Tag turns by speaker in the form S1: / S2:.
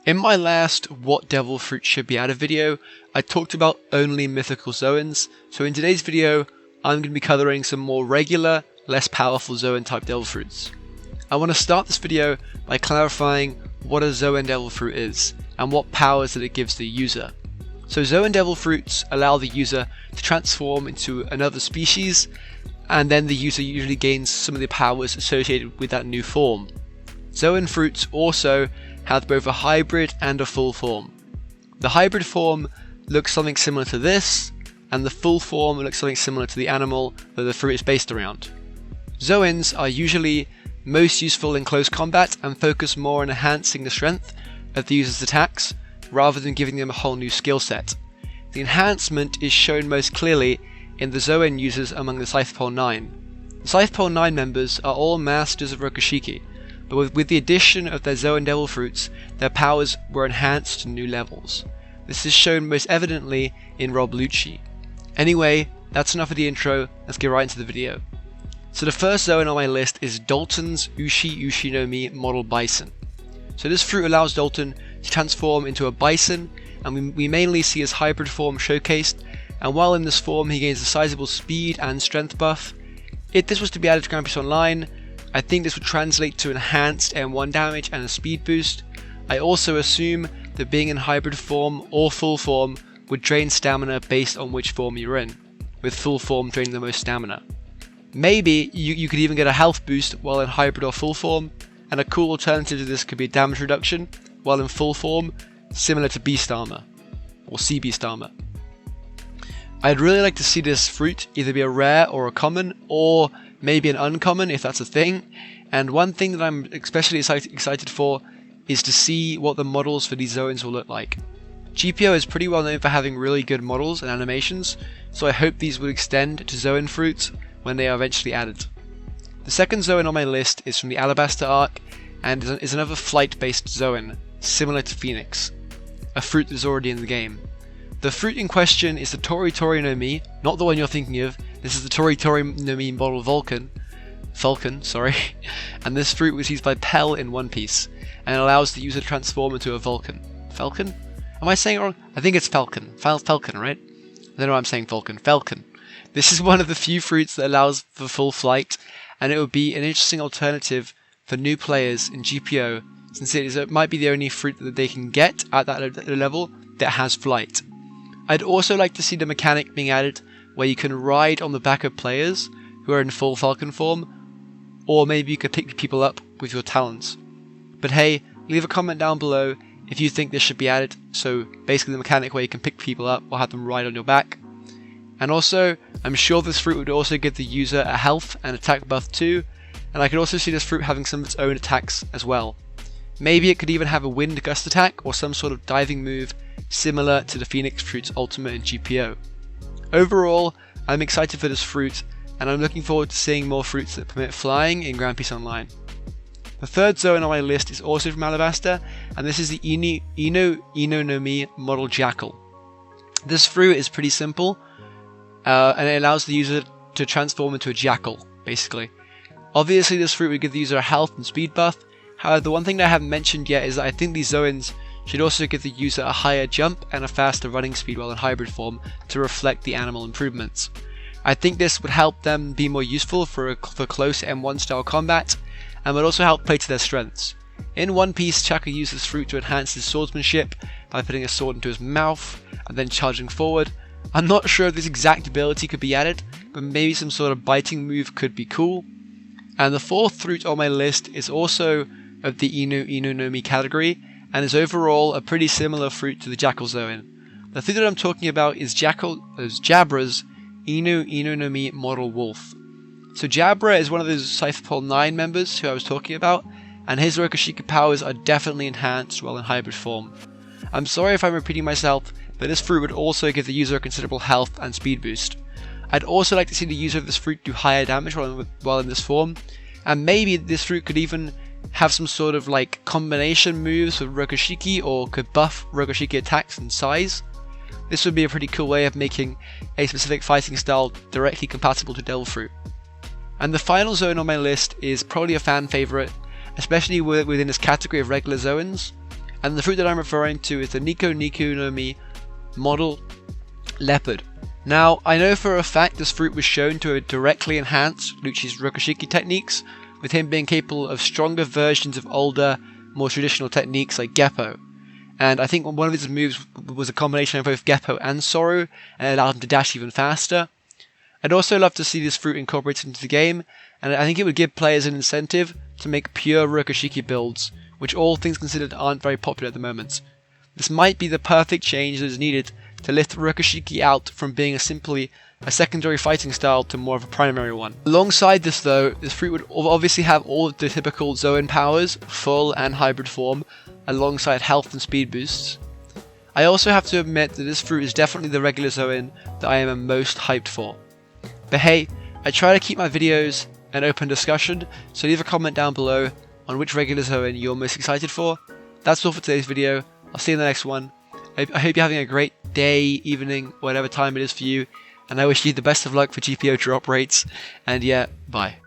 S1: In my last What Devil Fruit Should Be Added video, I talked about only mythical Zoans, so in today's video, I'm going to be covering some more regular, less powerful Zoan type Devil Fruits. I want to start this video by clarifying what a Zoan Devil Fruit is, and what powers that it gives the user. So Zoan Devil Fruits allow the user to transform into another species, and then the user usually gains some of the powers associated with that new form. Zoan Fruits also have both a hybrid and a full form. The hybrid form looks something similar to this, and the full form looks something similar to the animal that the fruit is based around. Zoans are usually most useful in close combat and focus more on enhancing the strength of the user's attacks rather than giving them a whole new skill set. The enhancement is shown most clearly in the Zoan users among the Scythepole 9. The Scythepole 9 members are all masters of Rokushiki, but with the addition of their Zoan Devil Fruits, their powers were enhanced to new levels. This is shown most evidently in Rob Lucci. Anyway, that's enough of the intro, let's get right into the video. So the first Zoan on my list is Dalton's Yushinomi model Bison. So this fruit allows Dalton to transform into a bison, and we mainly see his hybrid form showcased, and while in this form he gains a sizable speed and strength buff. If this was to be added to Grand Prix Online, I think this would translate to enhanced M1 damage and a speed boost. I also assume that being in hybrid form or full form would drain stamina based on which form you're in, with full form draining the most stamina. Maybe you could even get a health boost while in hybrid or full form, and a cool alternative to this could be damage reduction while in full form, similar to Beast Armor, or Sea Beast Armor. I'd really like to see this fruit either be a rare or a common, or maybe an uncommon if that's a thing, and one thing that I'm especially excited for is to see what the models for these Zoans will look like. GPO is pretty well known for having really good models and animations, so I hope these will extend to Zoan fruits when they are eventually added. The second Zoan on my list is from the Alabaster arc, and is another flight-based Zoan, similar to Phoenix, a fruit that is already in the game. The fruit in question is the Toritorium, not the one you're thinking of. This is the Toritorium model Vulcan, and this fruit was used by Pell in One Piece, and allows the user to transform into a Vulcan. Falcon? Am I saying it wrong? I think it's Falcon. Falcon, right? I don't know why I'm saying Falcon. Falcon. This is one of the few fruits that allows for full flight, and it would be an interesting alternative for new players in GPO, since it might be the only fruit that they can get at that level that has flight. I'd also like to see the mechanic being added where you can ride on the back of players who are in full Falcon form, or maybe you could pick people up with your talons. But hey, leave a comment down below if you think this should be added, so basically the mechanic where you can pick people up or have them ride on your back. And also, I'm sure this fruit would also give the user a health and attack buff too, and I could also see this fruit having some of its own attacks as well. Maybe it could even have a wind gust attack or some sort of diving move similar to the Phoenix fruit's ultimate in GPO. Overall, I'm excited for this fruit, and I'm looking forward to seeing more fruits that permit flying in Grand Prix Online. The third Zoan on my list is also from Alabaster, and this is the Inomonomi model Jackal. This fruit is pretty simple, and it allows the user to transform into a Jackal, basically. Obviously this fruit would give the user a health and speed buff. However, the one thing that I haven't mentioned yet is that I think these Zoans should also give the user a higher jump and a faster running speed while in hybrid form to reflect the animal improvements. I think this would help them be more useful for close M1 style combat, and would also help play to their strengths. In One Piece, Jackal uses fruit to enhance his swordsmanship by putting a sword into his mouth and then charging forward. I'm not sure if this exact ability could be added, but maybe some sort of biting move could be cool. And the fourth fruit on my list is also of the Inomonomi category, and is overall a pretty similar fruit to the Jackal Zoan. The thing that I'm talking about is Jabra's Inomonomi model Wolf. So Jabra is one of those Scythepole 9 members who I was talking about, and his Rokushiki powers are definitely enhanced while in hybrid form. I'm sorry if I'm repeating myself, but this fruit would also give the user a considerable health and speed boost. I'd also like to see the user of this fruit do higher damage while in this form, and maybe this fruit could even have some sort of like combination moves with Rokushiki, or could buff Rokushiki attacks and size. This would be a pretty cool way of making a specific fighting style directly compatible to Devil Fruit. And the final Zoan on my list is probably a fan favourite, especially within this category of regular Zoans, And the fruit that I'm referring to is the Inomonomi model Leopard. Now, I know for a fact this fruit was shown to directly enhance Lucci's Rokushiki techniques, with him being capable of stronger versions of older, more traditional techniques like Geppo. And I think one of his moves was a combination of both Geppo and Soru, and it allowed him to dash even faster. I'd also love to see this fruit incorporated into the game, and I think it would give players an incentive to make pure Rokushiki builds, which all things considered aren't very popular at the moment. This might be the perfect change that is needed to lift Rokushiki out from being simply a secondary fighting style to more of a primary one. Alongside this though, this fruit would obviously have all of the typical Zoan powers, full and hybrid form, alongside health and speed boosts. I also have to admit that this fruit is definitely the regular Zoan that I am most hyped for. But hey, I try to keep my videos an open discussion, so leave a comment down below on which regular Zoan you're most excited for. That's all for today's video. I'll see you in the next one. I hope you're having a great day, evening, whatever time it is for you, and I wish you the best of luck for GPO drop rates, and yeah, bye.